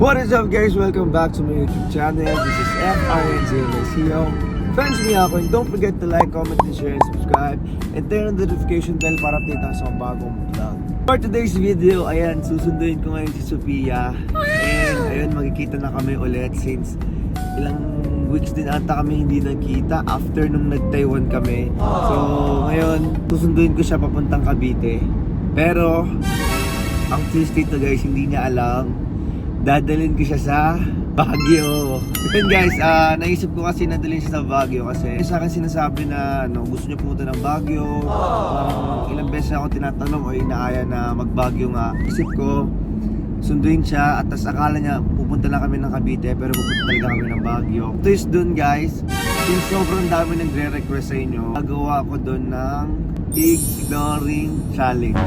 What is up guys? Welcome back to my YouTube channel. This is FRNZLSEO. Friends me ako and don't forget to like, comment, and share, and subscribe. And turn on the notification bell para update sa mga bagong vlog. For today's video, ayan, susunduin ko ngayon si Sophia. And ayun, magkikita na kami ulit since ilang weeks din ata kami hindi nagkita after nung nag-Taiwan kami. So ngayon, susunduin ko siya papuntang Cavite. Pero ang twist dito guys, hindi niya alam. Dadalhin ko siya sa Baguio. Yun guys, naisip ko kasi nadalhin siya sa Baguio kasi sa akin sinasabi na gusto niya pumunta ng Baguio. Ilang beses ako tinatanong o inaaya na mag-Baguio nga. Isip ko, sunduin siya at tas akala niya pupunta lang kami ng Cavite pero pupunta talaga kami ng Baguio. Twist dun guys, since sobrang dami nagre-request sa inyo, gagawa ko dun ng ignoring challenge.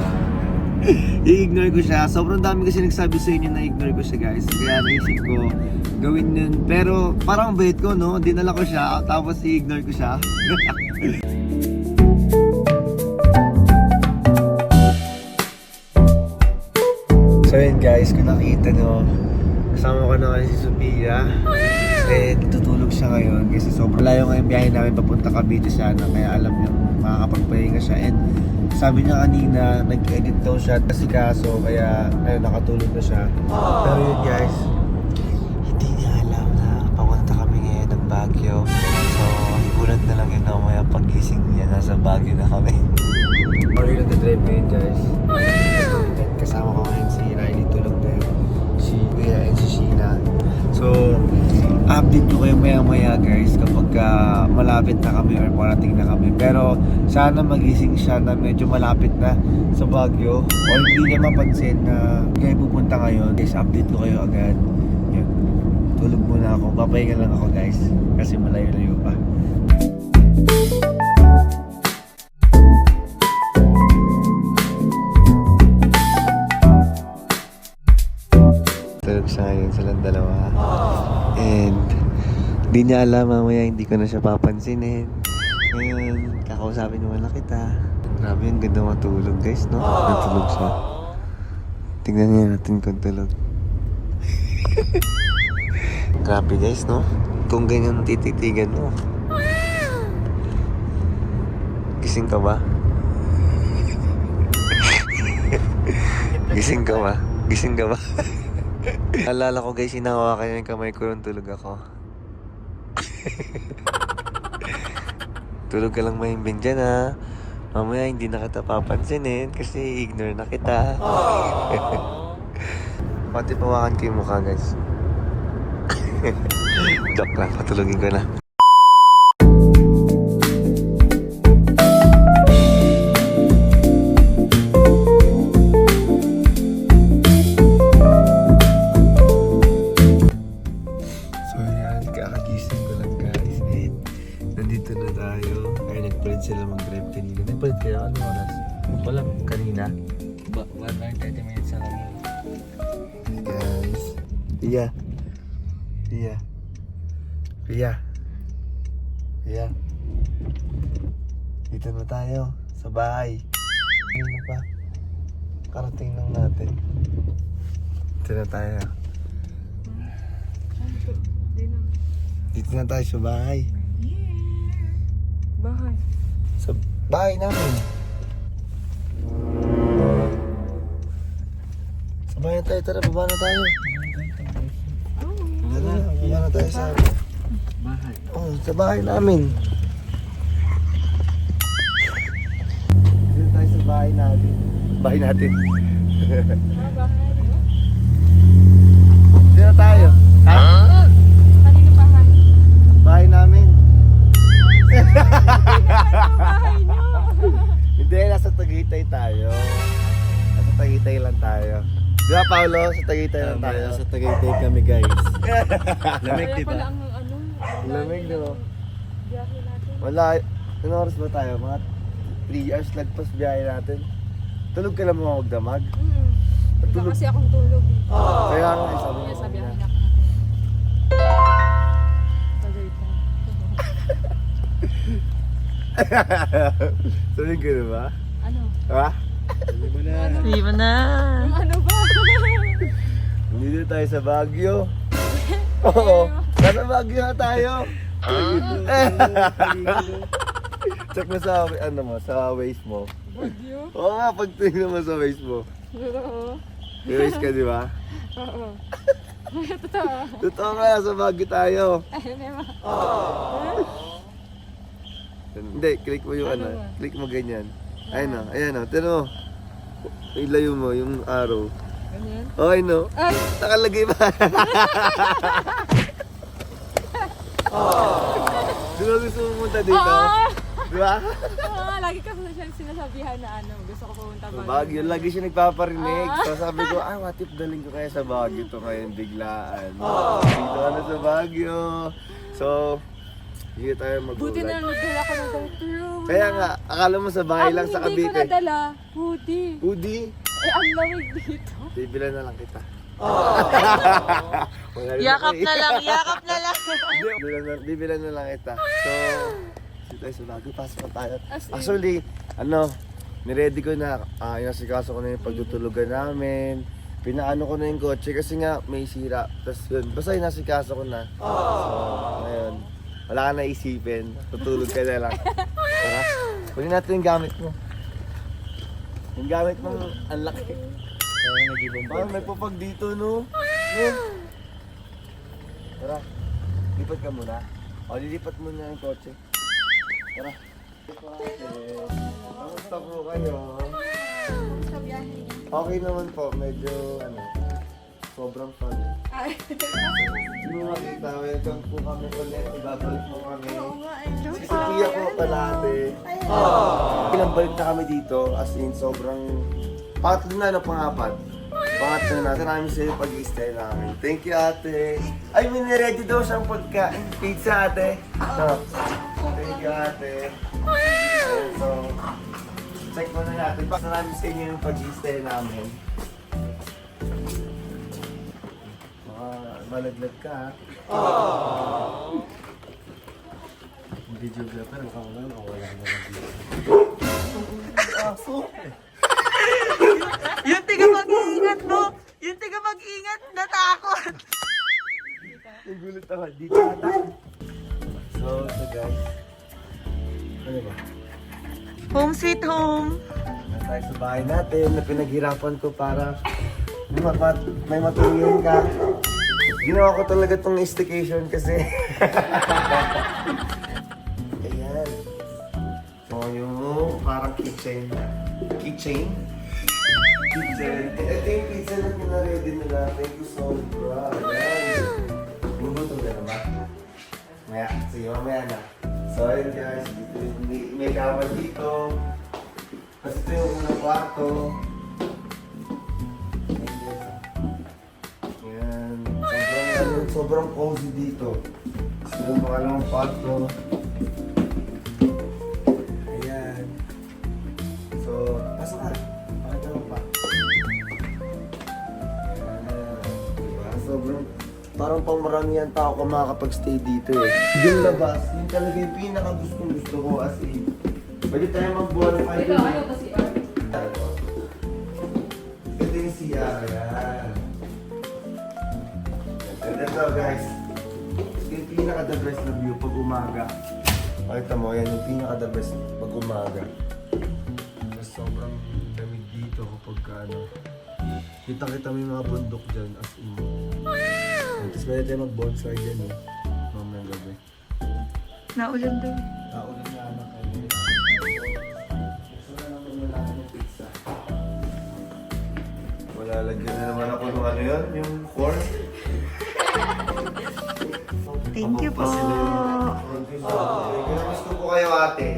I-ignore ko siya. Sobrang dami kasi nagsabi sa inyo na ignore ko siya guys. Kaya naisip ko gawin yun. Pero parang bait ko no, dinala ko siya tapos i-ignore ko siya. So yun guys, kung nakita nyo, kasama ko na kasi si Sophia. And tutulog siya ngayon kasi sobrang layo nga yung biyahe namin papunta Cavite sana. Kaya alam nyo, makakapagpahinga siya. And sabi niya kanina, nag-edit daw siya kasi kaso kaya ayun, nakatulog na siya. Pero yun guys, hindi niya alam na papunta kami ngayon ng Baguio. So, igulat na lang yun mamaya pag-gising niya, nasa Baguio na kami. Sorry lang na-drive ngayon guys. Kasama ko ngayon si Riley, tulog na yun. Si Kuya and si Sheena. So, update ko kayo maya-maya guys kapag malapit na kami or parating na kami. Pero sana magising siya na medyo malapit na sa Baguio o hindi niya mapansin na kayo pupunta ngayon. Guys, update ko kayo agad. Yun. Tulog muna ako. Papahinga lang ako guys kasi malayo-layo pa. Tulog siya ngayon silang dalawa. And di niya alam mamaya hindi ko na siya papansinin. Ngayon, kakausapin naman na kita. Grabe, ang ganda matulog guys, no? Natulog siya. Tingnan niya natin kung tulog. Grabe guys, no? Kung ganyan tititigan mo. Gising ka ba? Gising ka ba? Gising ka ba? Alala ko guys, hinahawakan niya yung kamay ko nung tulog ako. Tulog ka lang mahimbing dyan ha. Mamaya hindi na kita papansinin kasi ignore na kita. Pati pawakan ko yung mukha guys. Joke lang, patulogin ko na. Nandito na tayo. Ay, nag-print sila mag-drive kanina. Nag-print kayo? Ano oras? Wala, kanina? Ba, 30 minutes na lang. Guys. Pia. Pia. Pia. Pia. Dito na tayo. Sa bahay. Ano pa? Karating lang natin. Dito na tayo. Dito na tayo sa bahay. Bahay. Sa bahay namin. Sa bahay tayo, tara, baba na tayo. Tara, baba na tayo sa bahay. Oh, sa bahay namin. Dito tayo sa bahay natin. Bahay natin. Dito tayo. Ha? Kanino bahay? Bahay namin. Bahay niyo. Hindi, nasa Tagaytay tayo. Nasa Tagaytay lang tayo. Di ba, Paolo? Sa Tagaytay lang tayo. Sa Tagaytay kami guys. Lamig, di ba? Pala ang Lamig, di ba? biyahe natin. Wala. Ano oras ba tayo? Mga 3 hours lagpas biyahe natin. Tulog ka lang mga magdamag. Wala kasi akong tulog. Kaya nga, sabi Kaya mo sa biyahe kanina. na ako natin. Tagaytay. Tulog ka na ba? Ano? Ha? Hindi mo na. Yung ano ba? Hindi Dito tayo sa Baguio. Oo. Nasa Baguio na tayo. Check mo sa, ano mo, sa Waze mo. Bagyo? Oo nga, pag tingnan mo sa Waze mo. Oo. May Waze ka, di ba? Oo. Totoo. Totoo nga, sa Baguio tayo. Ayun naman. Hindi, click mo yung Ano ano. ba? Click mo ganyan. Ayun o, ayan o. Tignan mo. Ilayo mo yung arrow. Ganyan. Okay no? Ay! Nakalagay ba? Di ba gusto mo pumunta dito? Oo! Di ba? Lagi ka siya sinasabihan na ano, gusto ko pumunta Sa Baguio, lagi siya nagpaparinig. So sabi ko, ay, what if daling ko kaya sa Baguio to ngayon biglaan. Dito ka na sa Baguio. So, hindi tayo Buti na magulat. nagdala ko ng GoPro. Kaya nga, akala mo sa bahay lang sa Hindi ko Cavite. nadala. Hoodie. Hoodie, Eh, ang lamig dito. bibilan na lang kita. Wala rin Yakap ako eh. na lang, yakap na lang. Bibilan na lang kita. So, dito tayo sa Baguio, pasok na tayo. As in- Actually, ano, niready ko na, inasikaso ko na yung pagtutulugan namin. Pinaano ko na yung kotse kasi nga may sira. Tapos yun, basta inasikaso ko na. So, ngayon, wala ka na isipin. Tutulog ka na lang. Tara, kunin natin yung gamit mo. Yung gamit mo, ang laki. Parang may papag dito, no? No? Tara, lipat ka muna. O, lilipat muna yung kotse. Tara. Kamusta po kayo? Sa biyahe niya. Okay naman po, medyo ano, sobrang fun. Ay. Hindi mo makita, welcome po kami ulit. Ibabalik po kami. Oo nga eh. Si Sophia po palate. Ilang balik na kami dito, as in sobrang pangatlo na ano, pangapat. Pangatlo na, maraming sa'yo pag-i-stay namin. Thank you ate. Ay, may niready daw siyang pagkain. Pizza ate. No. Thank you ate. Ayun, so, check muna natin. Basta namin sa inyo yung pag-i-stay namin. Malaglag ka ha. Video vlogger, nakawala na wala na aso. Yung tiga mag-iingat, no? Yung tiga mag-iingat, natakot. Nagulat ako, dito ata. So guys, ano ba? Home sweet home. Na tayo sa bahay natin na pinaghirapan ko para may matulungan ka. Ginawa ko talaga tong staycation kasi. Ayan. So yung parang kitchen. Kitchen? Kitchen. Ito yung pizza na pinaready nila. Thank you so much. Ayan. Bubutong ka na ba? Maya. Sige, mamaya na. So ayun guys. May kama dito. Kasi ito yung unang kwarto. Ayan. Sobrang cozy dito. So yung pangalawang kwarto. Ayan. So, pasok ka. Pakita mo pa. Ayan. Diba? Sobrang, parang pang maramihan tao ka makakapag-stay dito eh. Yung labas, yun talaga yung pinaka-gustong gusto ko as in. Pwede tayo mag-bonfire. Ikaw, ayaw kasi Ito yung CR. Ayan. And ito guys, ito yung pinaka-the best na view pag umaga. Pakita mo, yan yung pinaka-the best pag umaga. Mas sobrang lamig dito kapag ano. Kita-kita mo yung mga bundok dyan as in. Tapos pwede tayo mag-bonfire dyan eh. Mamayang gabi. Naulan daw. Kaulan na anak kayo. Gusto na naman wala ako ng pizza. Wala, lagyan na naman ako ng ano yun, yung corn. Thank you po. Gusto ko kayo ate.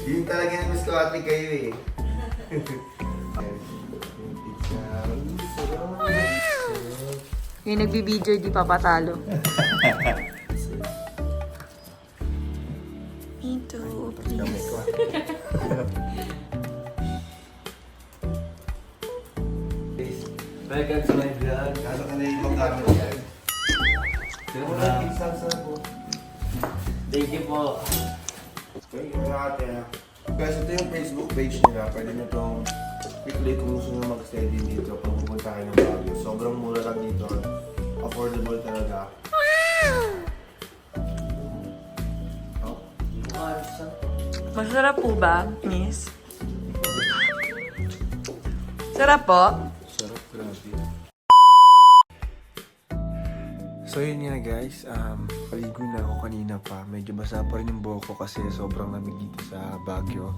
Yun talaga yung gusto ate kayo eh. Yung pizza. Yung nagbibideo, di papatalo. Me too, please. Welcome sa my vlog. Kaso ka na yung mag-gamit yan. Sino mo lang pizza sa po? Thank you po. Thank you ate ha. Guys, ito yung Facebook page nila. Pwede nyo itong weekly kung gusto nyo mag-stay din dito pag pupunta kayo ng Baguio. Sobrang mura lang dito. Affordable talaga. Oh. Masarap po ba, miss? Sarap po? Sarap, grabe. So yun nga guys, paligo na ako kanina pa. Medyo basa pa rin yung buhok ko kasi sobrang lamig dito sa Baguio.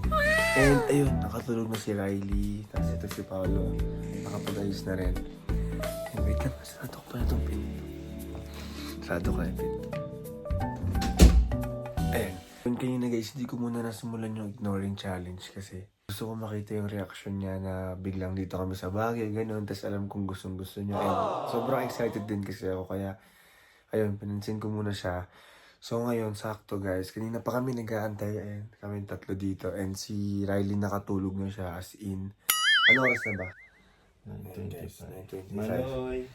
And ayun, nakatulog na si Riley. Tapos ito si Paolo. Nakapag-ayos na rin. And wait lang, sarado ko pa na itong pinto. Sarado ko na yung pinto. Ayan. Yun kanina guys, hindi ko muna nasimulan yung ignoring challenge kasi gusto ko makita yung reaction niya na biglang dito kami sa Baguio, ganun. Tapos alam kong gustong gusto niya. And sobrang excited din kasi ako kaya ayun, pinansin ko muna siya. So ngayon, sakto guys. Kanina pa kami nag-aantay. Ayan, kami tatlo dito. And si Riley nakatulog na siya as in. Ano oras na ba? 9:25.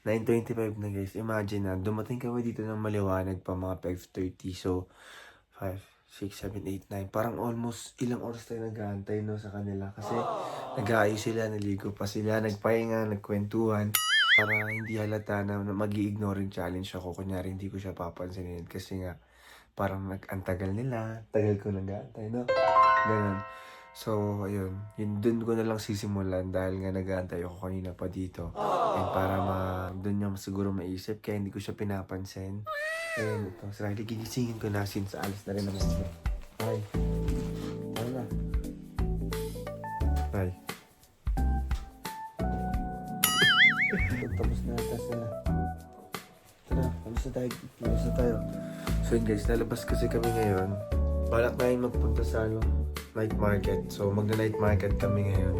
9:25 na guys. Imagine na, dumating kami dito ng maliwanag pa mga 5:30. So, 5, 6, 7, 8, 9. Parang almost ilang oras tayo nag-aantay no, sa kanila. Kasi nag-aayos sila, naligo pa sila, nagpahinga, nagkwentuhan. Para hindi halata na mag-i-ignoring challenge ako. Kunyari, hindi ko siya papansinin. Kasi nga, parang antagal nila. Tagal ko nag-aantay, no? Ganun. So, ayun. Yun, dun ko na lang sisimulan dahil nga nag-aantay ako kanina pa dito. And para dun niya siguro maisip. Kaya hindi ko siya pinapansin. And ito, si Riley, ginisingin ko na since alis na rin naman siya. Ay. Ano na? Ay. Tapos na ata sila. Tara, alis na tayo. So yun guys, lalabas kasi kami ngayon. Balak na yung magpunta sa night market. So magna-night market kami ngayon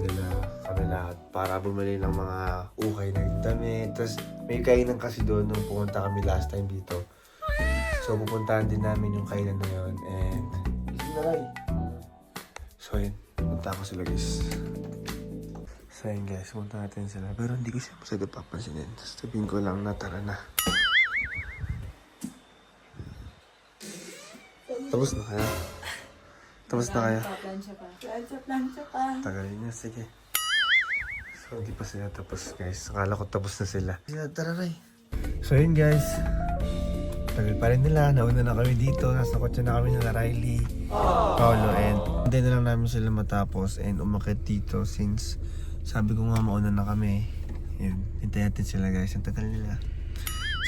kami lahat para bumili ng mga ukay na damit. Tapos may kainan kasi doon nung pumunta kami last time dito. So pupuntahan din namin yung kainan na yun. And so yun, punta ako sila guys. So yun guys, punta natin sila. Pero hindi ko siya masyado papansinin. Sabihin ko lang na tara na. Tapos na kaya? Tapos na kaya? Plancha pa. Tagalin niya, sige. So hindi pa sila tapos guys. Akala ko tapos na sila. Tara Ray. So yun guys. Tagal pa rin nila. Nauna na kami dito. Nasa kotse na kami nila Riley, Paolo, and hindi na lang namin sila matapos and umakit dito since sabi ko nga mauna na kami. Yun, hintayin natin sila guys. Ang tagal nila.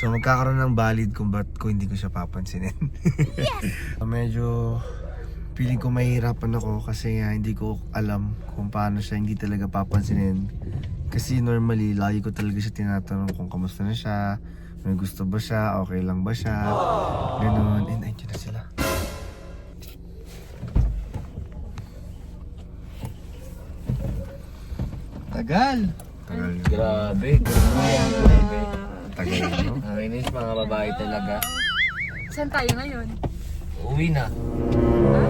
So magkakaroon ng valid kung ba't ko hindi ko siya papansinin. Yes! Medyo feeling ko mahihirapan ako kasi hindi ko alam kung paano siya hindi talaga papansinin. Kasi normally, lagi ko talaga siya tinatanong kung kamusta na siya, may gusto ba siya, okay lang ba siya, ganun. And ayun na sila. Tagal. Tagal. Grabe. Tagal, no? Nakainis mga babae talaga. Saan tayo ngayon? Uwi na. Ha?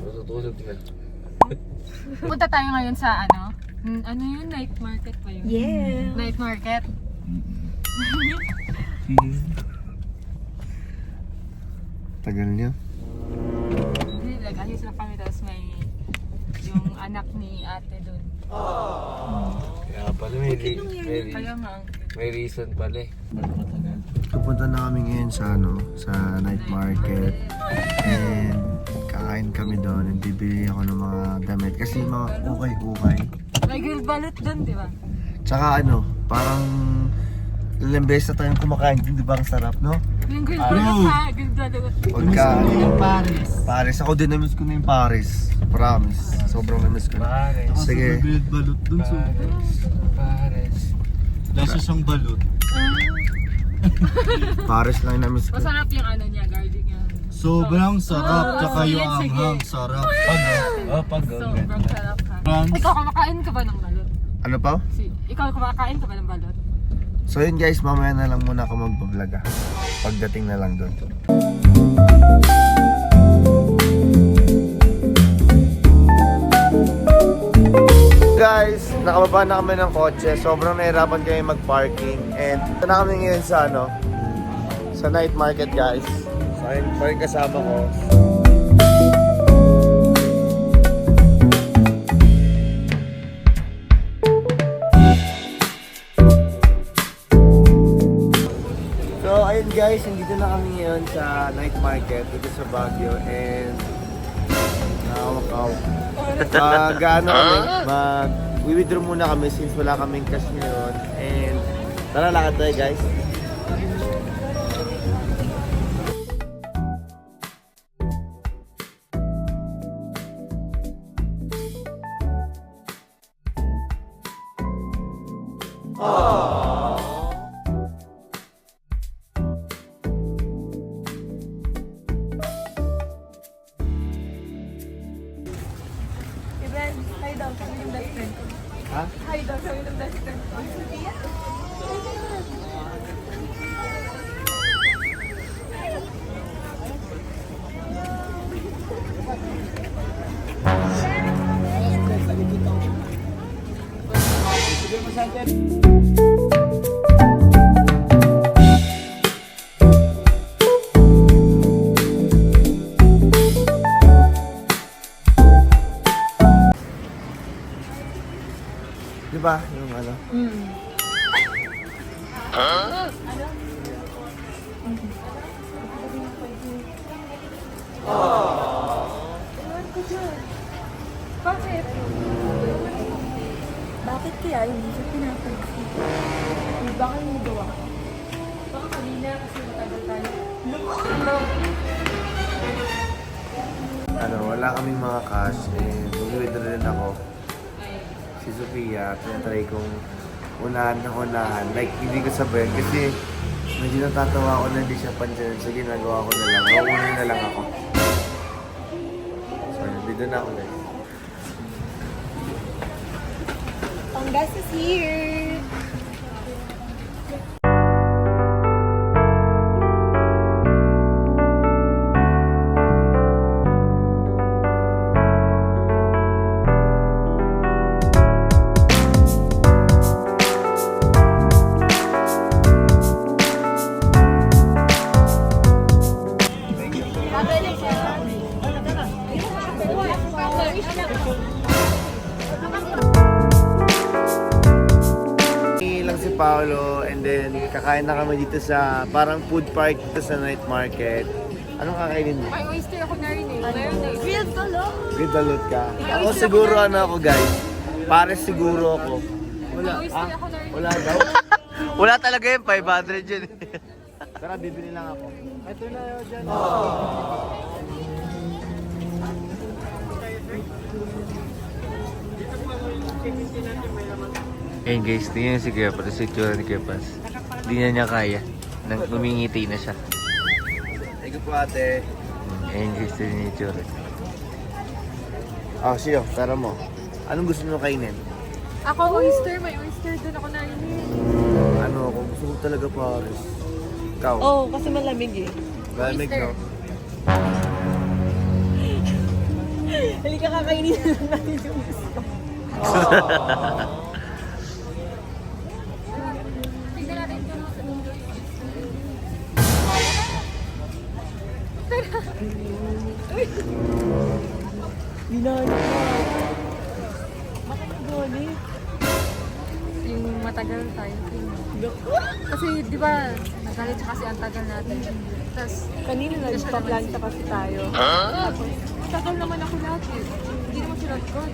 Tutulog na. Punta tayo ngayon sa ano yun? Night market pa yun? Yeah. Night market? Tagal niya. Hindi, nag-ayos lang kami tapos may yung anak ni ate doon. Kaya pala Kaya nga, may reason pala eh. Matagal. Pupunta na kami ngayon sa sa night market. And kakain kami doon. And bibili ako ng mga damit. Kasi mga ukay-ukay. may grilled balut doon, di ba? Tsaka parang ilang beses na tayong kumakain. Di ba ang sarap, no? Yung grilled balut ha, grilled balut. Pagka Yung Paris. Paris. Ako din na-miss ko na yung Paris. Promise. Sobrang na-miss ko na. Paris. Sige. Balut dun so. Paris. Lasa siyang balut. Paris lang yung na-miss ko. Masarap yung niya, garlic niya. Sobrang sarap. Tsaka yung sige. anghang sarap. Pagod. Sobrang sarap ha. France. Ikaw, kumakain ka ba ng balot? Ano pa? Ikaw, kumakain ka ba ng balot? So yun guys, mamaya na lang muna ako magpa-vlog ah. Pagdating na lang doon. Guys, nakababa na kami ng kotse. Sobrang nahirapan kami mag-parking. And ito na kami ngayon sa sa night market guys. So ayun pa rin kasama ko. yun guys, nandito na kami ngayon sa night market dito sa Baguio and gaano kami, mag-withdraw muna kami since wala kaming cash ngayon and tara lakad tayo guys. Iben, hi daw, kami yung best friend ko. Ha? Hi daw, kami yung best friend ko. Di ba? Yung ano? Ewan ko dyan. Bakit? Bakit kaya hindi siya pinapansin? Baka yung gawa. Baka kanina kasi matagal tayo. Ano, wala kaming mga cash and mag-withdraw rin ako. Si Sofia, tinatry kong unahan. Like, hindi ko sabihin kasi medyo natatawa ako na hindi siya pansin. So, ginagawa ko na lang. Nauunin na lang ako. So, nandito na ako guys. Panggas is here! Lang si Paolo and then kakain na kami dito sa parang food park dito sa night market. Anong kakainin mo? May oyster ako narinig. Mayonnaise. Grilled ko lang! Good balot ka. Ako siguro ano ako guys. Pares siguro ako. Wala. May oyster ako narinig. Wala daw. Wala talaga yun, 500 yun. Tara, bibili lang ako. Ito na yun dyan. Ayun guys, tingnan si Kuya Paz, si itsura ni Kuya Paz. Hindi na niya kaya. Nang umingiti na siya. Thank you po ate. Ayun guys, tingnan yung itsura. Oh, siyo, tara mo. Anong gusto mo kainin? Ako oyster. May oyster doon ako narinig. Ano ako, gusto ko talaga Pares. Ikaw? Oo, oh, kasi malamig eh. Lamig, no? Halika kakainin na lang natin yung gusto. Tignan natin kung Binali ka. Bakit nagalit? yung matagal tayo. Kasi di ba, nagalit siya kasi ang tagal natin. Tapos, Kanina nagpa-planta kasi tayo. tagal naman ako lagi. Hindi naman sila nagkon.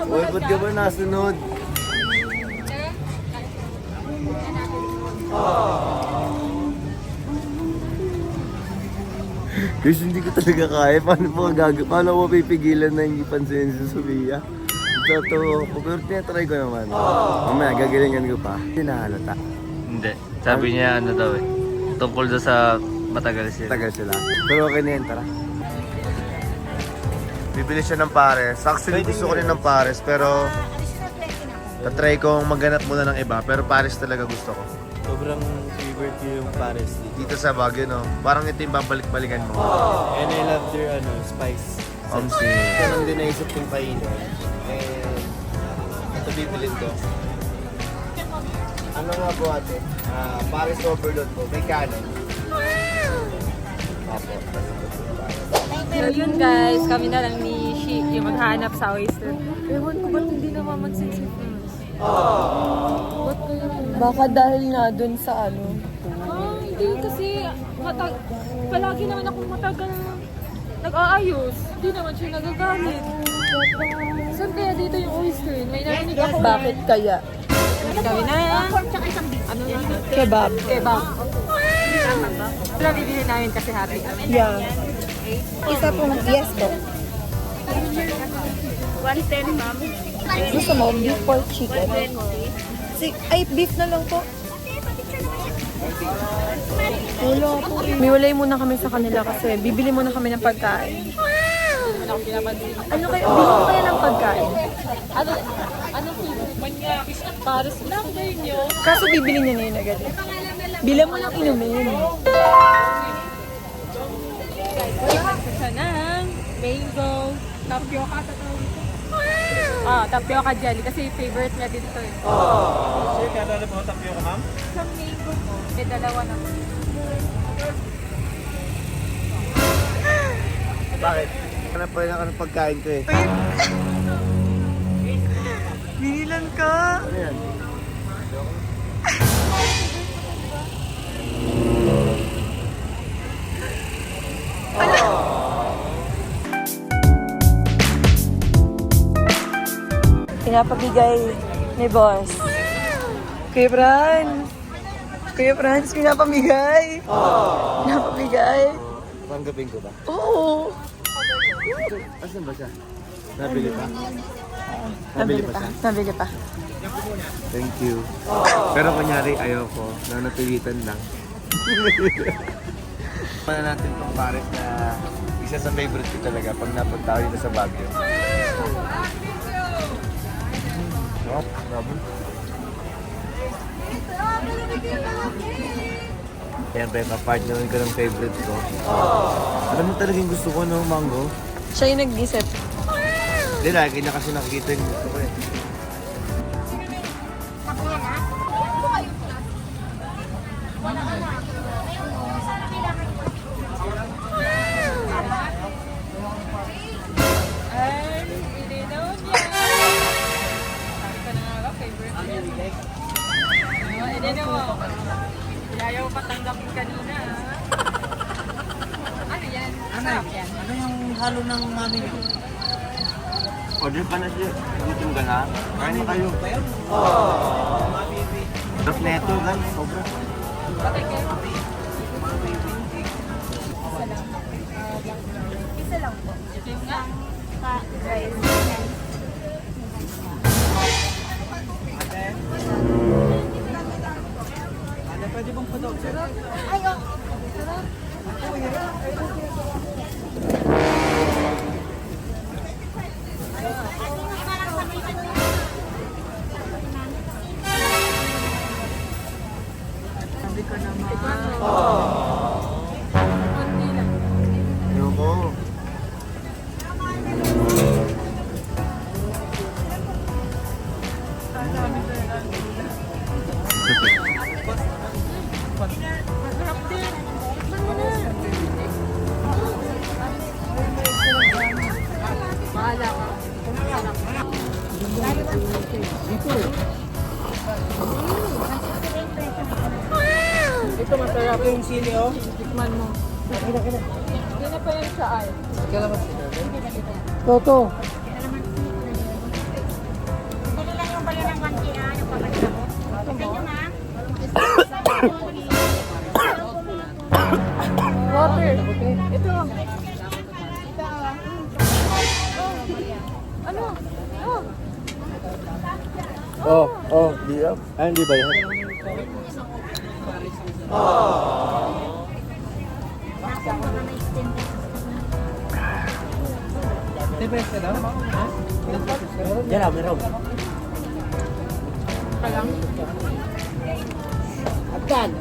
Uy, ba't ka ba nasunod? Guys, hindi ko talaga kaya. Paano mo pipigilan na hindi pansinin si Sofia? Totoo ako, pero tinatry ko naman. Mamaya, gagalingan ko pa. Hindi nahalata. Hindi. Sabi niya ano daw eh. Tungkol daw sa matagal sila. Tagal sila. Pero okay na yan, tara. Bibili siya ng pares. Actually, gusto ko rin ng pares, pero tatry kong maghanap muna ng iba. Pero pares talaga gusto ko. Sobrang favorite ko yung Paris dito. Dito sa Baguio, no? Parang ito yung babalik-balikan mo. And I love their spice. Omsi. Ito lang din naisip kong kainin. And ito bibilin ko. Ano nga po ate? Pares overload po. May kanin. Opo. So yun guys, kami na lang ni Shi Sige, maghanap sa oyster. Ewan ko ba't hindi namamansin-sin. Ba't kaya? Baka dahil nga dun sa ano. Hindi kasi palagi naman akong matagal nag-aayos. Hindi naman siya nagagalit. Saan kaya dito yung oyster? May narinig ako. Bakit kaya? Gawin na. Ano yun? Kebab. Kebab. Wala bibili namin kasi happy kami. Yeah. Isa pong yes po. 110, ma'am. Gusto mo, beef or chicken? Ay, beef na lang po. Wala po. Miwalay muna kami sa kanila kasi bibili muna kami ng pagkain. Ano ako pinapansin? Ano kayo? Bili ko kaya ng pagkain. Ano flavor? Manyakis na pares lang ba yun? Kaso bibili niya na yun agad. Bilang mo ng inumin. Isa ng mango, tapioca tatawag ito. Tapioca jelly kasi favorite niya dito eh. Sir, kaya po tapioca, ma'am? Sa mango mo, may dalawa na. Bakit? Hanap pa rin ako ng pagkain ko eh. Binilan ka. Ano yan? Pinapabigay ni boss. Kuya Franz. Kuya Franz, pinapamigay. Pinapamigay. Tanggapin ko ba? Oo. Asan ba siya? Nabili pa? Nabili pa. Nabili pa. Thank you. Pero kunyari, ayoko. Nanatilitan lang. Mana natin itong pares na isa sa favorite ko talaga pag napunta ako dito sa Baguio. Oh, grabe. Siyempre, pa-partner ko ng favorite ko. Alam mo talagang gusto ko ng mango? Siya yung nag-isip. Hindi, lagi na kasi nakikita yung gusto ko eh. Hindi daw niya. Sabi ko na nga ba, favorite niya. Hindi naman. Ayaw patanggapin kanina. Ano yan? Ano yan? Ano yung halo ng mami niyo? Order pa na siya. Gutom ka na? Kain na kayo. Sarap na ito, guys. Sobra. Isa lang po. Rice. Pwede bang padaw, sir? Ay, oh. Sabi ko naman. Ayoko. Masarap din. Tikman mo na. Bahala ka. Ito masarap. Yung sili, oh. Tikman mo. Hindi na pa yan siya ay. Toto. Dali lang yung bali ng 1K na. Yung pabalik ako. Ganyan na. Water. Ito. Ano? Oh. Di ba? Ay, hindi ba yan? Yan lang, meron. Ka lang. Agad.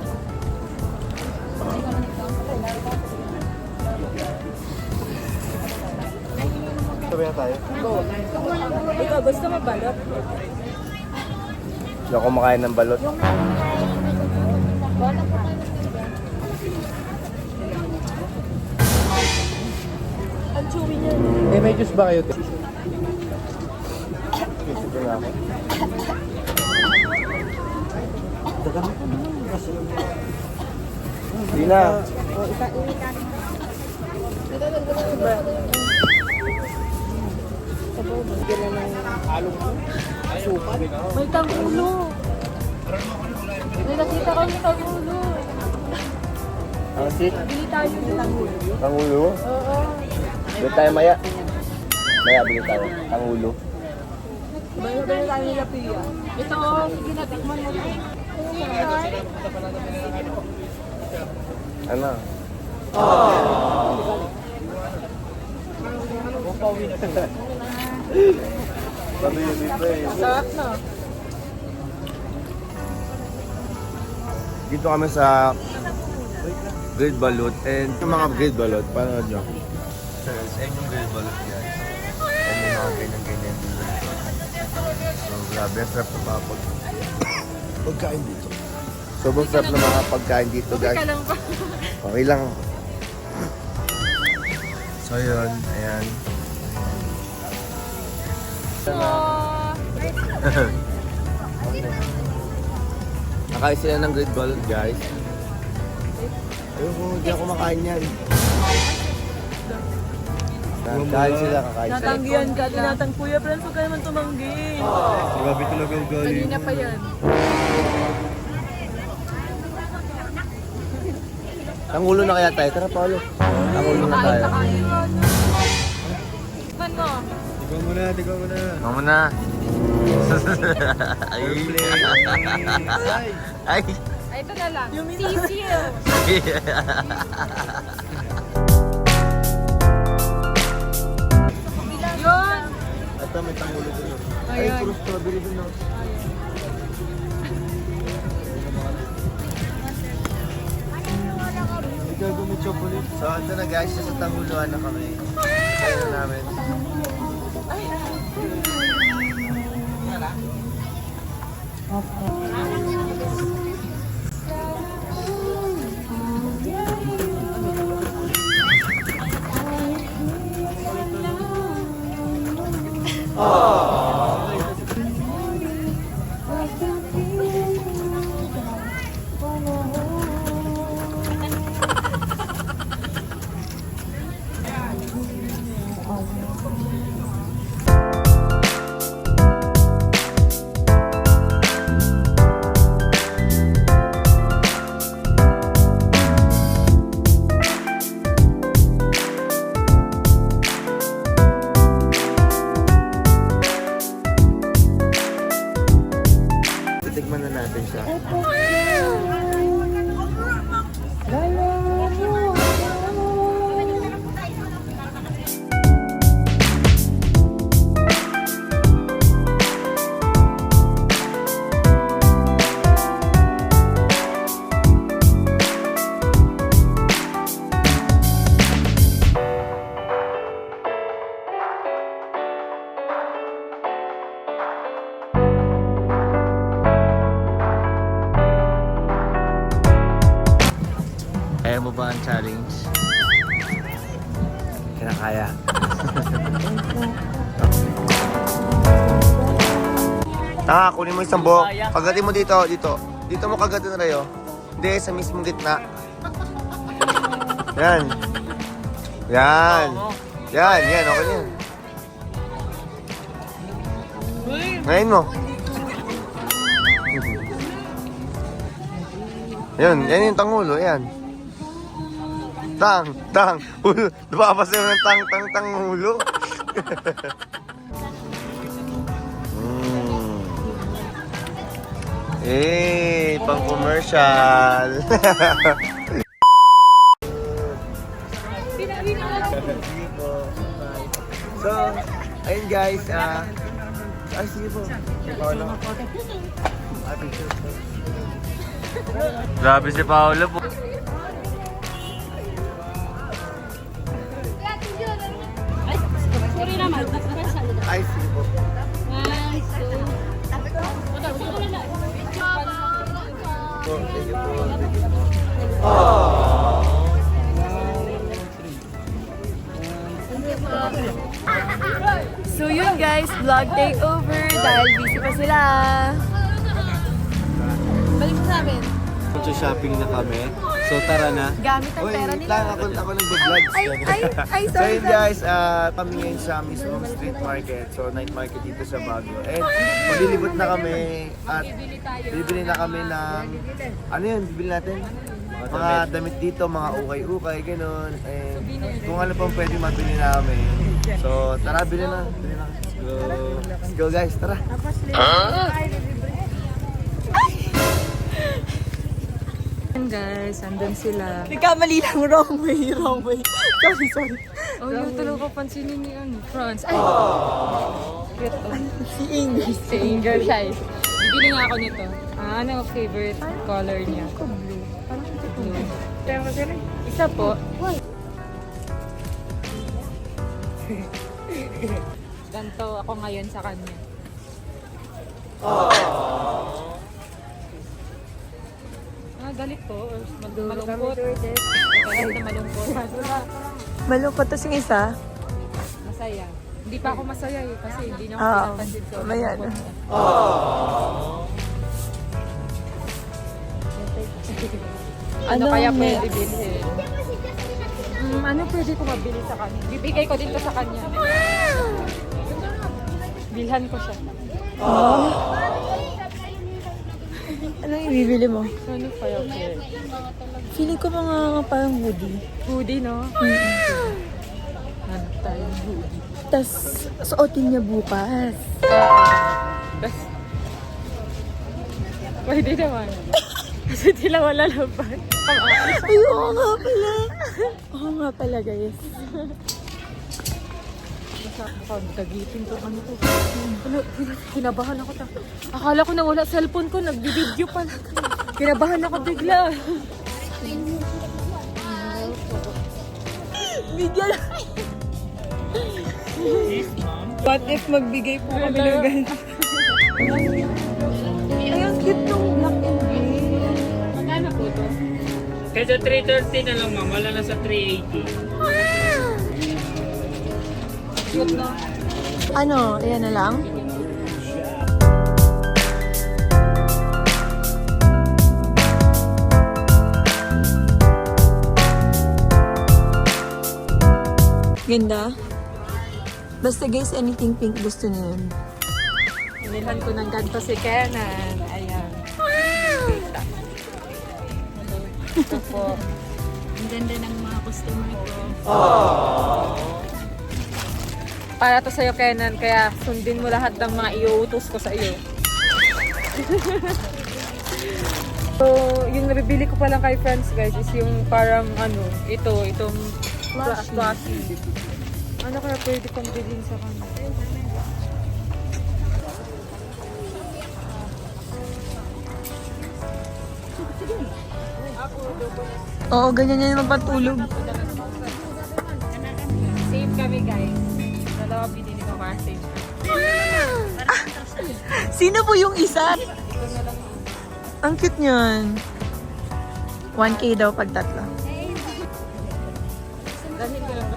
Sabi na tayo. Ikaw, gusto mo balot? Hindi ako kumakain ng balot. Ang chewy niya. Eh, may juice ba kayo? nga ako. Hindi na. May tangulo. May nakita kami tangulo. Ang sit? Bili tayo ng tangulo. Tangulo? Oo. Bili tayo maya. Maya, bili tayo. Tangulo. Bili tayo nila Pia. Ito, sige na, tikman mo ito. Ano? Sabi yun dito eh. Sarap na. Dito kami sa grilled balut and yung mga grilled balut, paano nyo? Saan yung grilled balut guys? Saan yung mga ganyan-ganyan. So, grabe, ang sarap na papag. Pagkain dito. Sobrang sarap na mga pagkain dito guys. Ika lang ba? Okay lang. So yun, ayan. Nakain sila ng grilled balut guys. Ayoko, hindi ako makain yan. Kakain sila, kakain sila. Natanggihan ka, tinatang Kuya Friends, huwag ka naman tumanggi. Grabe talaga ang galing. Kanina pa yan. Tangulo na kaya tayo. Tara, Paolo. Tangulo na tayo. Tikman mo. Ikaw muna, ikaw muna. Ako muna. Ay. Ay. Ay, ito na lang. Sisiyo. Yun. Ito, may tangulo dun. Ay, puro strawberry dun. No? Ikaw may chocolate. So, ito na guys, sa tanguluan na kami. Kaya na namin. Titikman na natin siya. Kaya mo ba ang challenge? Kinakaya. Kunin mo isang buhok. Kagatin mo dito, dito. Dito mo kagatin, Rayo. Hindi, sa mismong gitna. Yan. Yan. Yan, yan. Okay na yan. Ngayon mo. Yan, yan yung tangulo, yan. Tang, ulo. Napapasaya mo ng tangulo. Pang commercial. So, ayun guys, sige po. Paolo. Grabe si Paolo po. Sorry naman. Ay, sige po. Thank you po. So yun guys, vlog takeover dahil busy pa sila. Balik mo sa amin. Shopping na kami. So tara na. Gamit ang pera wait nila. lang, ako nag-vlogs. Ay, So sorry. yun guys, kami ngayon sa mismong street market. So night market dito sa Baguio. And maglilibot na kami at bibili na kami ng, ano yun, bibili natin? Mga damit dito, mga ukay-ukay, gano'n. And kung ano pang pwede mabili namin. So tara, bili na. Let's go guys, tara. Guys, andun sila. Nagkamali lang, wrong way. Sorry. Oh, yung tulog ko pansinin ni Franz. Ay! Cute to. Si English. Si Inger siya eh. Bibili nga ako nito. Ano favorite color niya? Blue. Parang siya Blue. Pero kasi rin. Isa po. Ganto ako ngayon sa kanya. Galit ko or malungkot. Galit na malungkot. Malungkot to sing isa. Masaya. Hindi pa ako masaya eh kasi hindi na ako Oo. pinapansin ko. Mamaya na. Ano Ano kaya ang pwede next? bilhin? Ano pwede ko mabili sa kanya? Bibigay ko din to sa kanya. Bilhan ko siya. Anong ibibili mo? Ano kaya pwede? Feeling ko mga parang hoodie. Hoodie, no? Ano tayong hoodie? Tapos, suotin niya bukas. Tas, pwede naman. Kasi tila wala laban. Ay, oo nga pala. Oo nga pala, guys. Tagitin ko ano to. Ano, kinabahan ako. Akala ko na wala cellphone ko, nagbibideo pala. Kinabahan ako bigla. Bigyan lang. What if magbigay po kami ng ganito? Ay, ang cute nung black and gray. Magkano po to? Kaya sa 330 na lang ma'am, wala na sa 380. Cute na. Ano, ayan na lang? Ganda. Basta guys, anything pink gusto niyo yun. Nilhan ko ng ganito si Kenan. Ayan. Kita. Ito po. Ang ganda ng mga customer ko. Para to sa'yo, Kenan. Kaya sundin mo lahat ng mga iuutos ko sa iyo. So, yung nabibili ko pa lang kay friends, guys, is yung parang ano, itong plushie. Ano kaya pwede kong bilhin sa kanya? Oo, ganyan yan magpatulog. Save kami, guys. Dalawa binili ko para save kami. Sino po yung isa? Ang cute niyan. 1K daw pag tatlo. Dahil ko lang.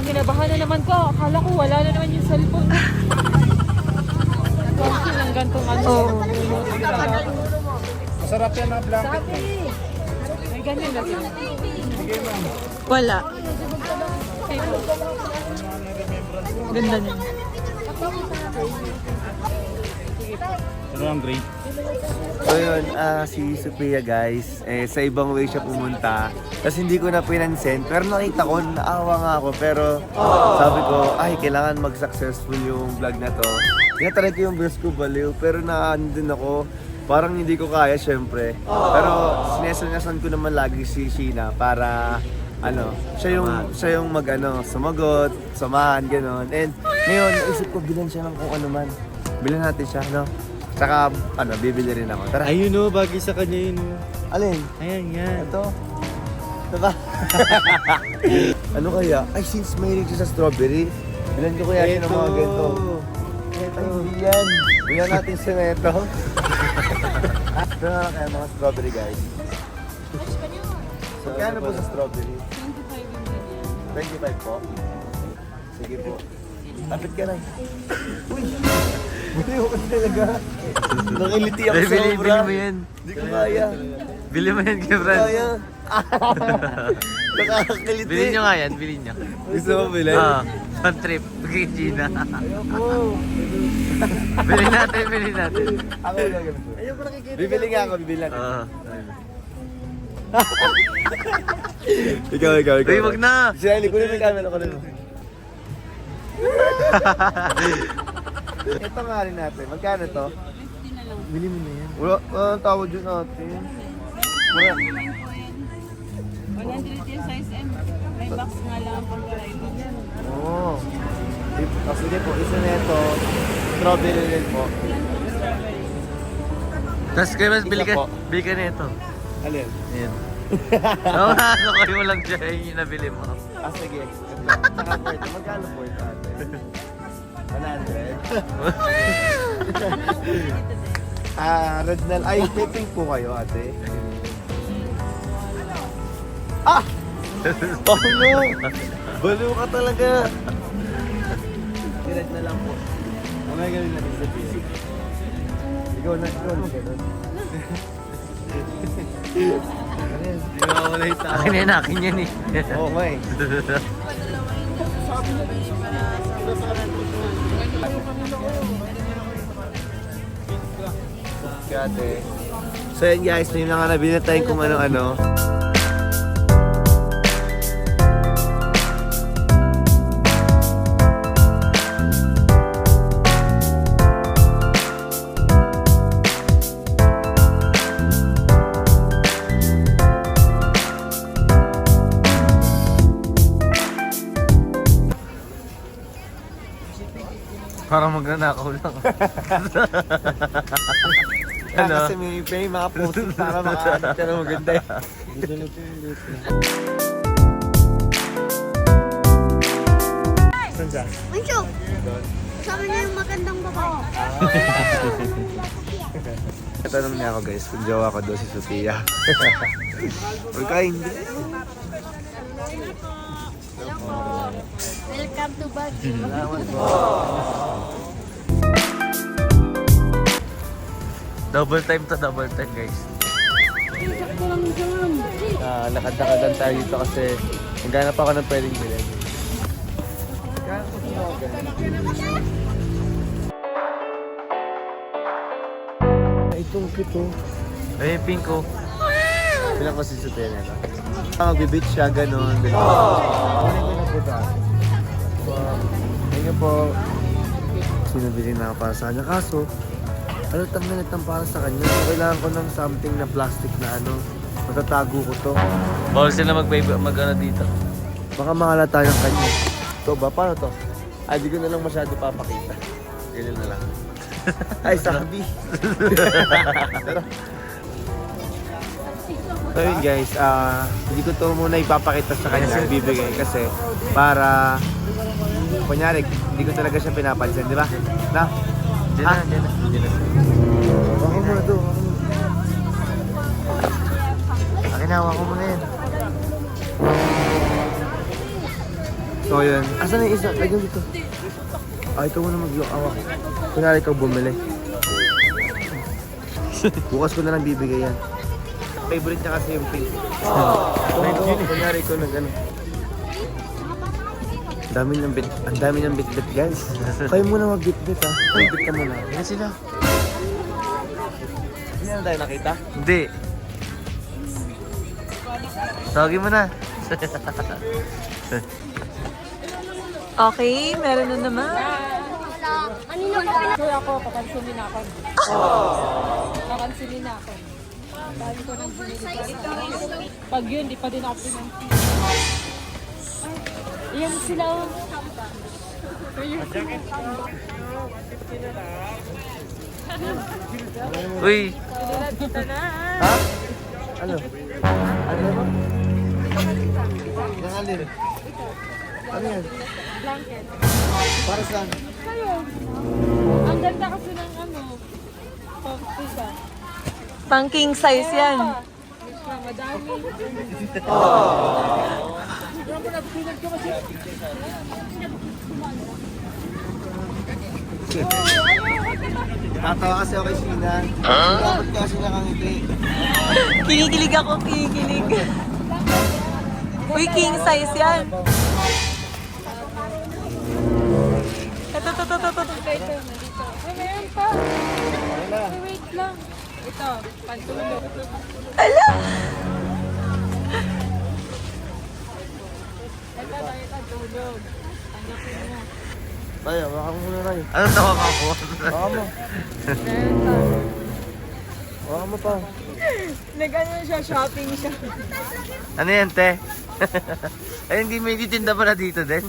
Kinabahan na naman ko. Akala ko wala na naman yung cellphone. Konti lang gantong ano. Oo. Masarap yan na black. May ganyan na siya. Wala. Ganda niya. Pero ang great. So yun, si Sophia guys, sa ibang way siya pumunta. Tapos hindi ko na pinansin, pero nakita ko, naawa nga ako. Pero sabi ko, ay, kailangan mag-successful yung vlog na to. Tinatry ko yung best ko, baliw. Pero nandun ako, parang hindi ko kaya syempre. Pero sinesangasan ko naman lagi si Sheena para siya yung sumagot, samahan, gano'n. And ngayon, naisip ko, bilan siya ng kung ano man. Bilan natin siya, no? Saka, bibili rin ako. Tara. Ayun o, bagay sa kanya yun. Alin? Ayan, yan. Ito? Diba? Ano kaya? Ay, since mahilig siya sa strawberry, bilan ko kaya siya ng mga ganito. Ito. yan. Bigyan natin siya na ito. Ito na lang kaya mga strawberry guys. So, kano po sa strawberry? 25 po. Sige po. Lapit ka lang. Uy! Buti ko kasi talaga. Nakiliti ako Bili sobra. mo yan. Hindi ko kaya. Bili mo yan, kay Fran. Kaya. Nakakakiliti. Bilhin nyo nga yan, bilhin nyo. Gusto mo bilhin? Fun trip. Kay Gina. Ayoko. Bilhin natin, bilhin natin. Ako lang ganito. Ayoko nakikita. Bibili nga ako, bibili natin. Ikaw. Uy, wag na. Si Riley, kunin mo yung camera ko rin. Ito nga rin natin. Magkano to? 50 na lang. Bili mo na yan. Walang tawad yun natin. Wala. 100 yung size M. May box nga lang ang pang-variety dyan. Oo. Sige po, isa na ito. Strawberry rin po. Tapos kayo mas Isa po. bili ka na ito. Alin? Ayan. Oo, ano kayo mo lang siya yung nabili mo. Sige. Saka po ito. Magkano po ito ate? 100? Red na. Ay, may pink po kayo ate. Ah! Oh no! Baliw ka talaga! Red na lang po. Mamaya galing natin sa PC. Ikaw na. Hindi na wala yung tao. Akin yan eh. Oo, may. Kate. So yun guys, may mga nabili tayong kung ano-ano. Parang magnanakaw lang. Ano? Kasi may mga post para makaanit ka na maganda eh. Mancho! Sabi niya yung magandang babae. Tanong niya ako guys, kung jowa ko daw si Sophia. Pagka hindi. Welcome to Baguio. Salamat po. Double time guys. Lakad-lakadan tayo dito kasi naghanap ako ng pwedeng bilhin. Itong kito. Ay, pink ko. Bilang ko si Sophia nila. Mag-beach siya, ganun. Kunin ko na po ito. Thank you po. Sinabili na ako para sa kanya. Kaso, alatang para sa kanya. Kailangan ko ng something na plastic na matatago ko to. Bawal sila mag-ano dito. Baka makalata yung kanya. Ito ba? Paano to? Ay, di ko na lang masyado papakita. Ganyan na lang. Ay, sabi. So yun guys, hindi ko to muna ipapakita sa kanya, bibigay kasi para kunyari, hindi ko talaga siya pinapansin, di ba? Na? Diyan na. Ako muna to. Akin na, ko muna yan. So yun, asan na yung isa? Lagyan dito. Ikaw muna mag-awak. Kunyari ikaw bumili. Bukas ko na lang bibigay yan. Favorite niya kasi yung pink. Kunyari ikaw nag-ano. Ang dami ng bit-bit guys. Kayo muna mag-bit-bit ha. Bit ka muna. Yan sila. Hindi na tayo nakita? Hindi. Tawagin mo na. Okay, meron na naman. Sure ako, kakansumin ako. Kakansumin ako. Dahil ko nang binili. Pag yun, di pa din ako pinansin. Ayan sila. Uy. Ha? Ano? Ano ba? Nangalin. Ano yan? Blanket. Para saan? Kayo. Ang ganda Pang king size yan. Madami. Tatawa kasi ako kay Sina. Bakit kasi nakangiti? Kinikilig ako, kinikilig. Uy, king size yan. Ito. Ito, nandito. Ay, meron pa. Ay, wait lang. Ito, pantulog. Ala! Ito na yung pantulog. Tanggapin mo. Tayo, baka mo muna tayo. Ano tawa ka po? Baka mo. Meron pa. Baka mo pa. Nag-ano siya, shopping siya. Ano yan, te? Ay, hindi may titinda pala dito din.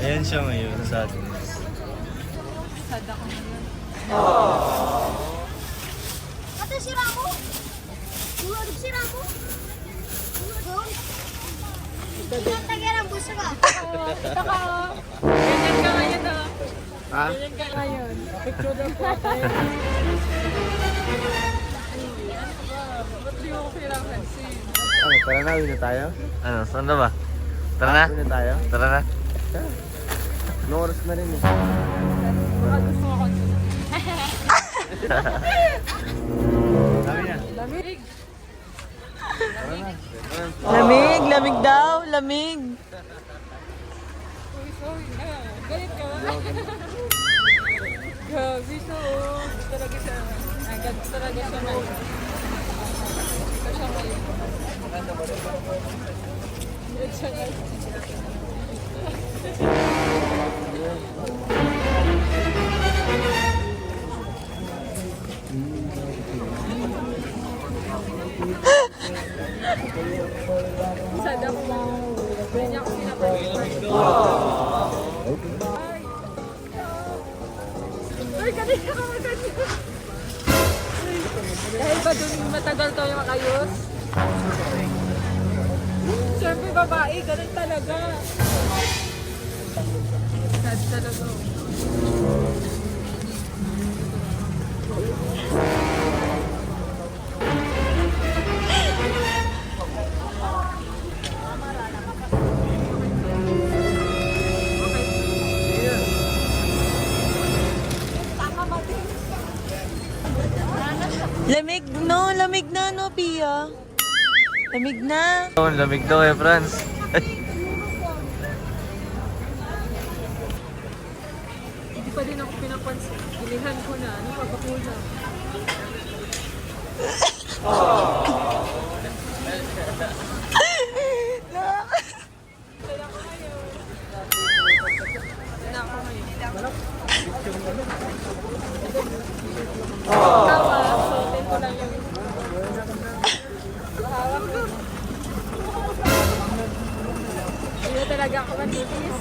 Ayan siya ngayon sa atin. Sad ako ngayon. Ate, sira mo? Tulog sira mo? Tulog? Ilang tagerang busa ka? Ito ka, oh. Ganyan ka ngayon, oh. Ha? Ganyan ka ngayon. Picture lang po tayo. Ano ba? Ba't di mo ko pinapansin? Ano, tara na, uwi na tayo? Ano, saan na ba? Tara na? Uwi na tayo? Tara na? Anong oras na rin eh? Baka gusto mo konti. Lamig. Lamig, lamig daw, lamig. Uy, sorry na. Galit ka ba? Grabe siya, oh. Gusto talaga siya. Agad talaga siya ngayon. Gusto siya ngayon. Gusto siya ngayon. Sad ako. Hindi niya ako pinapansin. Ay, kanina ka maganda. Dahil ba dun matagal to yung makayos? Siyempre babae, ganun talaga. Sad talaga. Lamig na, no, Pia? Lamig na. Oh, lamig daw eh, Franz. Hindi pa din ako pinapansin. Gilihan ko na. Ano pagkakulang? Tawa, suotin ko lang yung hawak ko. Hindi na talaga ako matitis.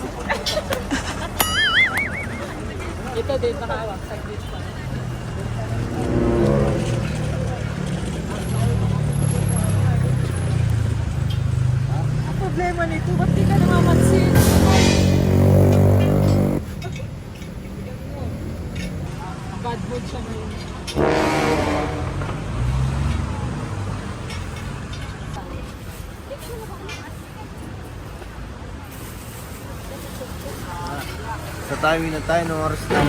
Ito din, nakahawak. Saglit pa. Ang problema nito, ba't di ka namamansin? Bad mood siya ngayon. Sa tayo, uwi na tayo. Anong oras na?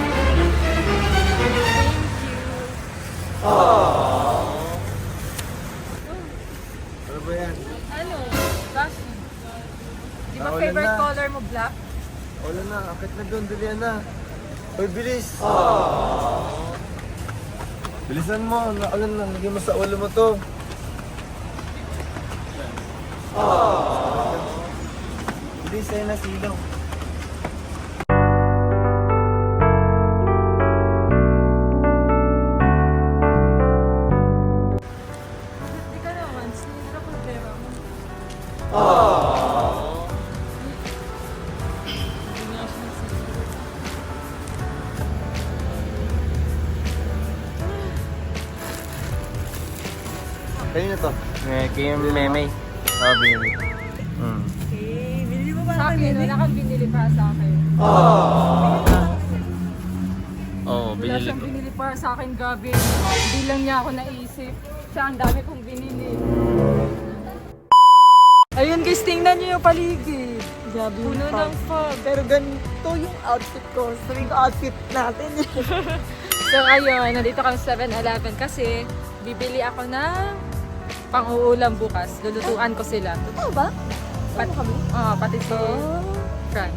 Ano ba yan? Ano? Rashi. Di ba Ulan favorite na. color mo black? Wala na, akit na doon, dalihan na. Uy, bilis! Bilisan mo, naulan na, lagyan mo sa ulo mo to. Bilis, ayun na silaw. Hindi ka naman. Sino na problema mo? Hindi nga siya nagsisisi. Kayo na to. Kay Meme. Sabi niya. Okay, binili mo Sa akin, wala kang binili para sa akin. wala siyang binili para sa akin gabi. Hindi lang niya ako naisip. Siya ang dami kong binili. Ayun guys, tingnan niyo yung paligid. Grabe yung Puno fog. ng fog. Pero ganito yung outfit ko. Sabi ko outfit natin. So ayun, nandito kami sa 7-Eleven kasi bibili ako ng pang-uulam bukas. Lulutuan ko sila. Totoo ba? Pat kami? Oo, pati si Franz.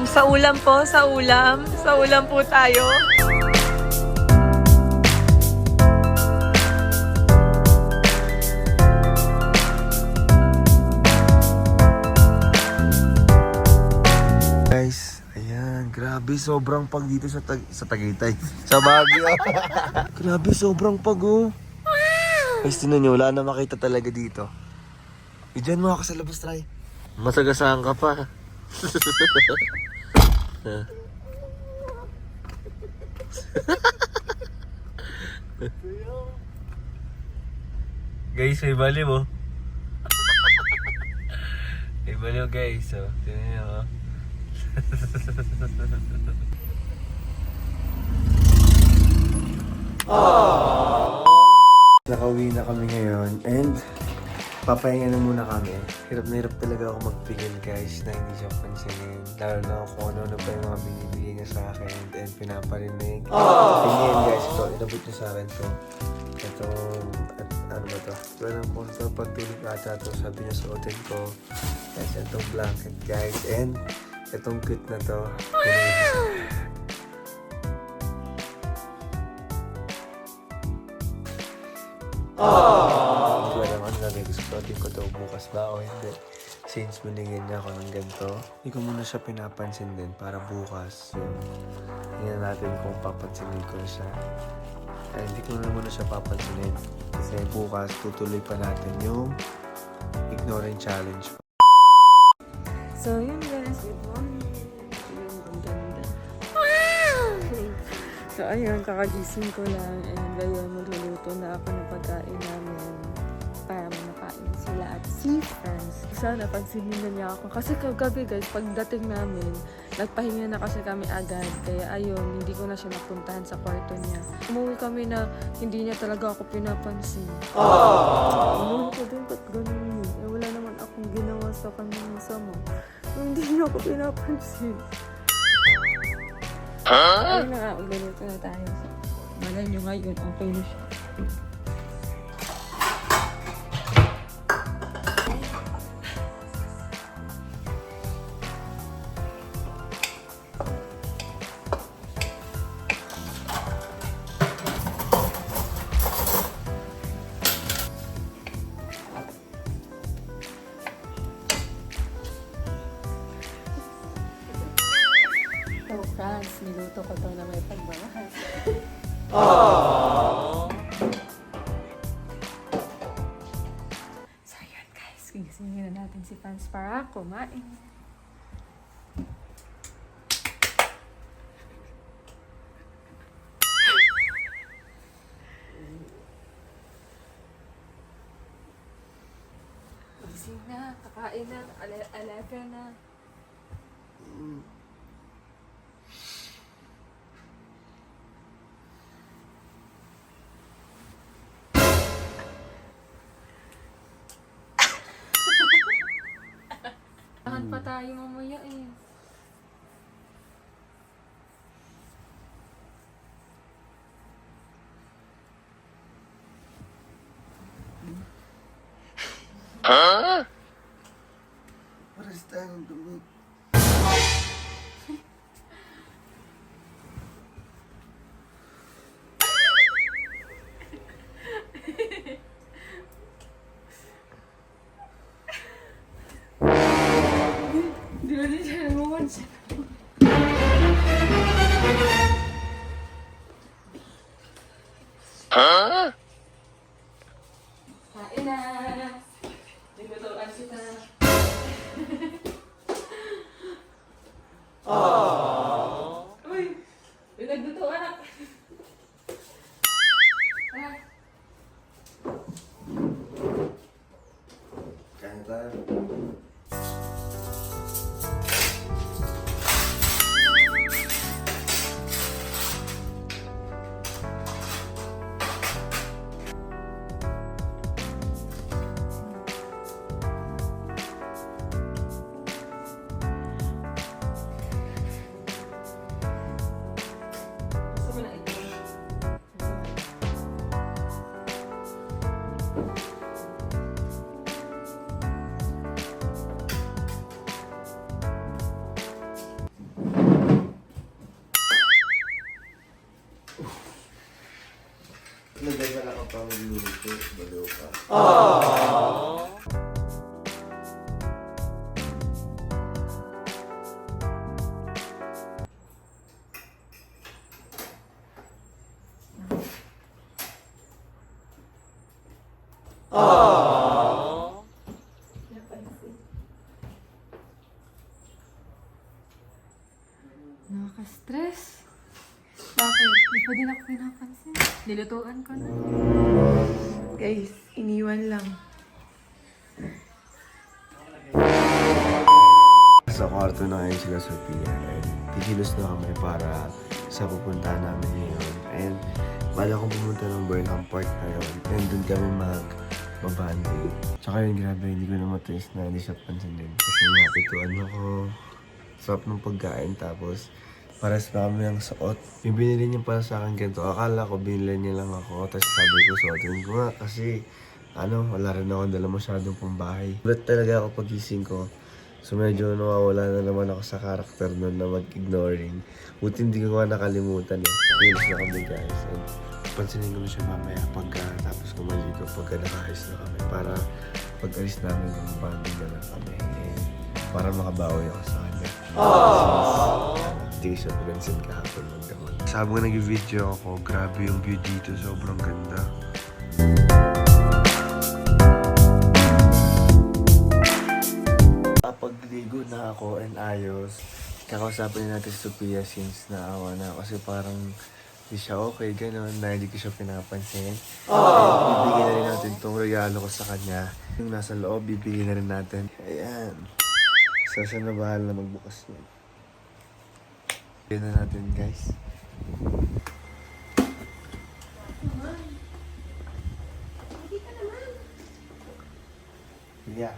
Sa ulam po, sa ulam. Sa ulam po tayo. Guys, ayan, grabe sobrang pag dito sa Tagaytay. Sa Baguio. Grabe sobrang pag oh. Guys, tinan nyo, wala na makita talaga dito. Diyan mo ako sa labas, try. Masagasaan ka pa. Guys, may baliw oh. May baliw guys, oh. Tingnan nyo oh. Nakauwi na kami ngayon and papahinga na muna kami. Hirap na hirap talaga ako magpigil guys na hindi siya pansinin. Lalo na kung ano pa yung mga binibigay niya sa akin and pinaparinig. Tingin guys, ito, inabot niya sa akin to. Ito, at ano ba to? Ito lang po ito, pagtulog ata to. Sabi niya suotin ko. Guys, itong blanket guys and itong cute na to. Hindi ko alam ano nagay ko. Suotin ko daw bukas ba o hindi. Since binigyan niya ako ng ganito, hindi ko muna siya pinapansin din para bukas. Tingnan natin kung papansinin ko siya. Ay, hindi ko na muna siya papansinin. Kasi bukas tutuloy pa natin yung ignorant challenge. So yun guys, good morning. Ayun, ang ganda. So ayun, kakagising ko lang and ngayon magluluto na ako ng pagkain namin para makain sila at si Franz. Sana pansinin na niya ako kasi kagabi guys, pagdating namin, nagpahinga na kasi kami agad. Kaya ayun, hindi ko na siya napuntahan sa kwarto niya. Umuwi kami na hindi niya talaga ako pinapansin. Umuwi ko din, ba't ganun yun? Eh, wala naman akong ginawa sa kanya masama. Hindi niya ako pinapansin. Ayun na nga, magluluto na tayo. Malay nyo ngayon, okay na siya. So, Franz, niluto ko to na may pagmamahal. So, yun guys. Gigisingin na natin si Franz para kumain. Gising na, kakain na, alaga na. Tahan pa tayo mamaya eh. What is that on the week? Di ba din siya nag-watch? Kain na! Nilutuan kita. Uy! Pinaglutuan ako. Kain tayo. magluto. Baliw ka. Nakaka-stress. Bakit? Di pa din ako pinapansin. Nilutuan ko na. Guys, iniwan lang. Sa kwarto na ngayon sila Sophia and kikilos na kami para sa pupuntahan namin ngayon. And bala kong pumunta ng Burnham Park ngayon and doon kami magbabanding. Tsaka yun, grabe, hindi ko na matalis na hindi siya pansinin. Kasi napituan ako, sarap ng pagkain, tapos pares na kami ang suot. Yung binili niya para sa akin ganito, akala ko binili niya lang ako, tapos sabi ko suotin ko nga kasi wala rin ako dala masyadong pambahay. But talaga ako pagising ko, so medyo nawawala na naman ako sa karakter nun na mag-ignoring. Buti hindi ko nga nakalimutan eh. Feels na kami guys. And pansinin ko na siya mamaya pagka tapos ko maligo, pagka nakaayos na kami. Para pag alis namin, banding na lang kami. And para makabawi ako sa kanya. Hindi ko siya pinansin kahapon magdamag. Sabi ko nag-video ako, grabe yung view dito, sobrang ganda. Pagligo na ako and ayos, kakausapin natin si Sophia since naawa na kasi parang hindi siya okay, gano'n, na hindi ko siya pinapansin. Bibigyan na rin natin itong regalo ko sa kanya. Yung nasa loob, bibigyan na rin natin. Ayan. So, siya na bahala na magbukas yun. Bibigyan na natin, guys. Yeah.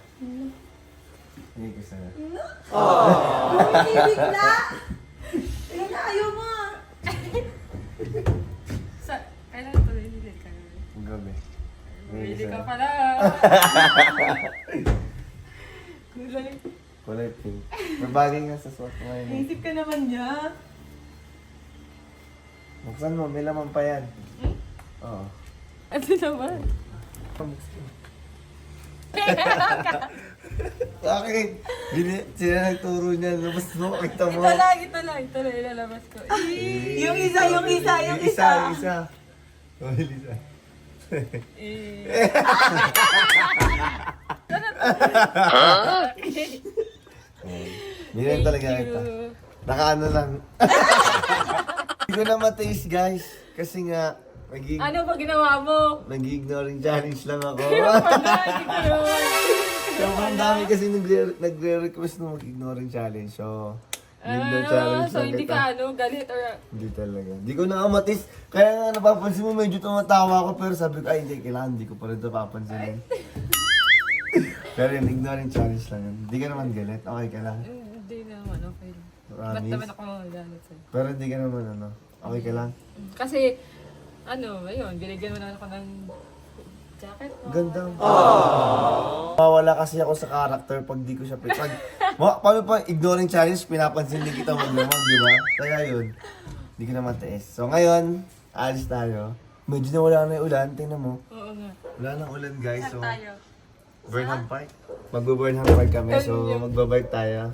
Hindi ko sana. Bumibigla! Ayun na, ayaw mo! Kailan ito nililid ka na? Ang gabi. Nililid ka pala! Kulay pink. Mabagay nga sa suot mo ngayon. Naisip ka naman niya. Buksan mo, may laman pa yan. Oo. Ano naman? Bakit? Sila nagturo niya. Labas mo, kita mo. Ito lang, ilalabas ko. Yung isa. Yung isa. Oh, Lisa. Ganyan talaga kita. Nakaano lang. Hindi ko na mataste guys. Kasi nga, Ano ba ginawa mo? nag-ignoring challenge lang ako. Wala, hindi ko naman. Sobrang dami kasi nagre-request na mag-ignoring challenge. So, yun daw challenge So lang hindi kita. ka galit or... Hindi talaga. Hindi ko nakamatis. Kaya nga napapansin mo, medyo tumatawa ako. Pero sabi ko, ay hindi, kailangan hindi ko pa rin ito papansinin. Pero yun, ignoring challenge lang yun. Hindi ka naman galit. Okay ka lang. Hindi naman, okay lang. Ba't Promise. naman ako magalit sa'yo? Pero hindi ka naman okay ka lang. Kasi, ayun, binigyan mo naman ako ng jacket. Ganda. Mawala kasi ako sa character pag di ko siya paano pa ignoring challenge, pinapansin din kita magdamag, di ba? Kaya yun, hindi ko na matiis. So ngayon, alis tayo. Medyo na wala na yung ulan, tingnan mo. Oo nga. Wala nang ulan guys, so Tayo. Burnham Park. Magbo-Burnham Park kami, so magbabike tayo.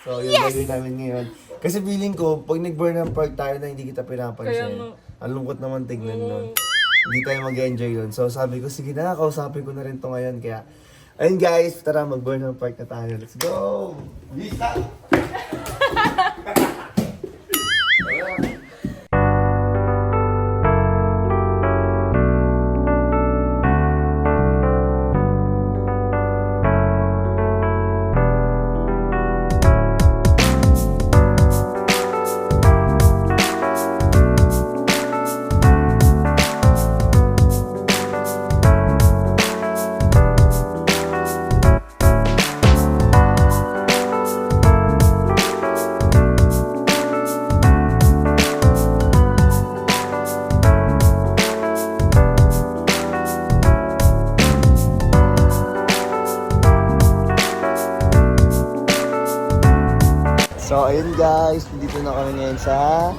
So yun gagawin namin ngayon. Kasi feeling ko, pag nag-Burnham Park tayo na hindi kita Kaya pinapansin, nga. ang lungkot naman tignan nun. Hindi tayo mag-enjoy yun. So sabi ko, sige na, kausapin ko na rin to ngayon. Kaya, ayun guys, tara mag-Burnham Park na tayo. Let's go! Lisa! So, ayun guys, dito na kami ngayon sa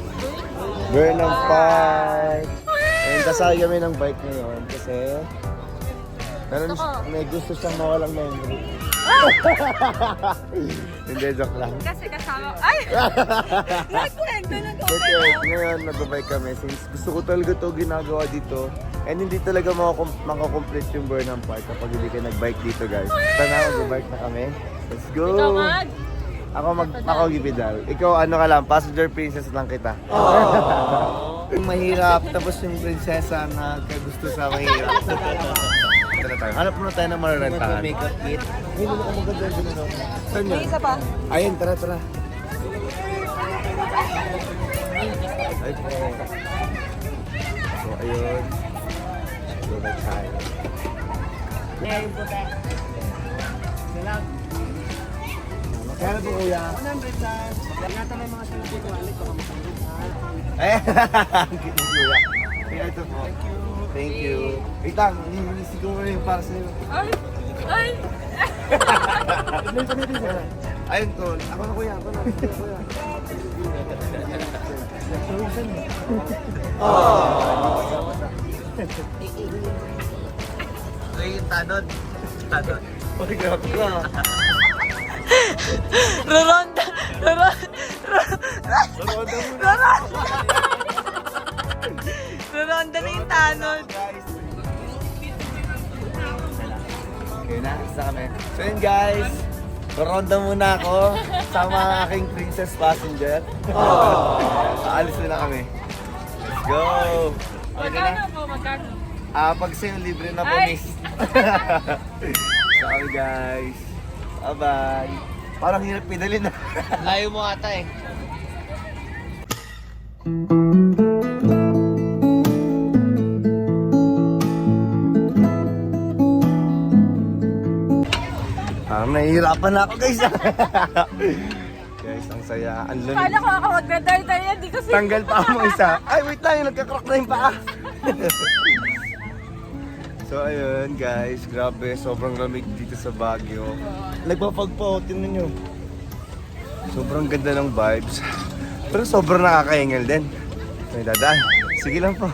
Burnham Park. And sasakay kami ng bike ngayon kasi may gusto siyang mawalang memory. Hindi, joke lang. Kasi kasama, ay! Nagkwento na ko. Okay, ngayon nag-bike kami since gusto ko talaga ito ginagawa dito. And hindi talaga makakomplete yung Burnham Park kapag hindi ka nag-bike dito, guys. Tara, mag-bike na kami. Let's go! Ako Gibidal. Ikaw ano ka lang, passenger princess lang kita. Yung mahirap, tapos yung prinsesa na gusto sa mahirap. Tara tayo. Hanap muna tayo ng mararentahan. Makeup kit. Ay, hindi ako maganda dyan, ano? Saan yun? Isa pa. Ayun, tara. Ay, so, ayun. So, tayo. Ngayon po tayo. Salam. Kaya po, kuya. 100 lang. Ingatan mo yung mga sinipin wallet. Baka masangit ha. Ay, ang cute ng kuya. Kaya ito po. Thank you. Wait lang, siguro na yung para sa'yo. Ay! Ayun, tol. Ako na kuya, kuya. Ay, tanod. Uy, grabe ka. Roronda. Roronda na yung tanod. Okay na, isa kami. So yun guys, ronda muna ako sa mga aking princess passenger. Aalis na kami. Let's go! Magkano po? Magkano? Pag sa'yo, libre na po, Ay! miss. So kami guys. Bye-bye. Parang hirap pinalin na. Layo mo ata eh. Nahihirapan na ako guys. Guys, ang saya. Ang lamig. Kala ko ako magdadal tayo, hindi ko Tanggal pa mo isa. Ay, wait lang. Nagka-crack na yung paa. So, ayun guys. Grabe. Sobrang lamig dito sa Baguio. Nagpapag po. Tingnan nyo. Sobrang ganda ng vibes. Pero sobrang nakakahingal din. May dadaan. Sige lang po.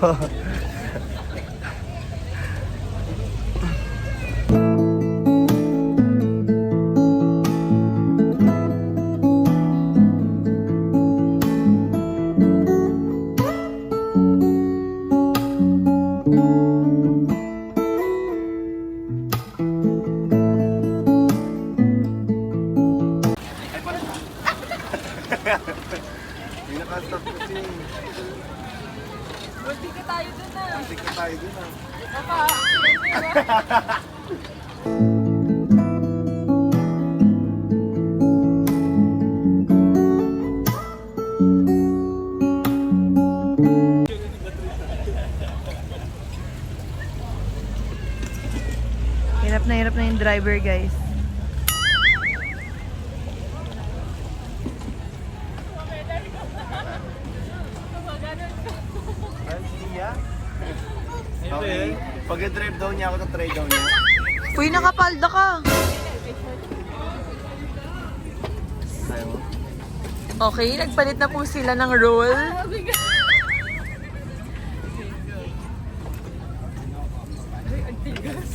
May nakastop kasi. Hindi ka tayo dun na. Hindi ka tayo dun ah. Baka, Hirap na yung driber, guys. Okay. Pag-drive daw niya ako, try daw niya. Uy, nakapalda ka. Ayaw mo? Okay, nagpalit na po sila ng roll. ang tigas.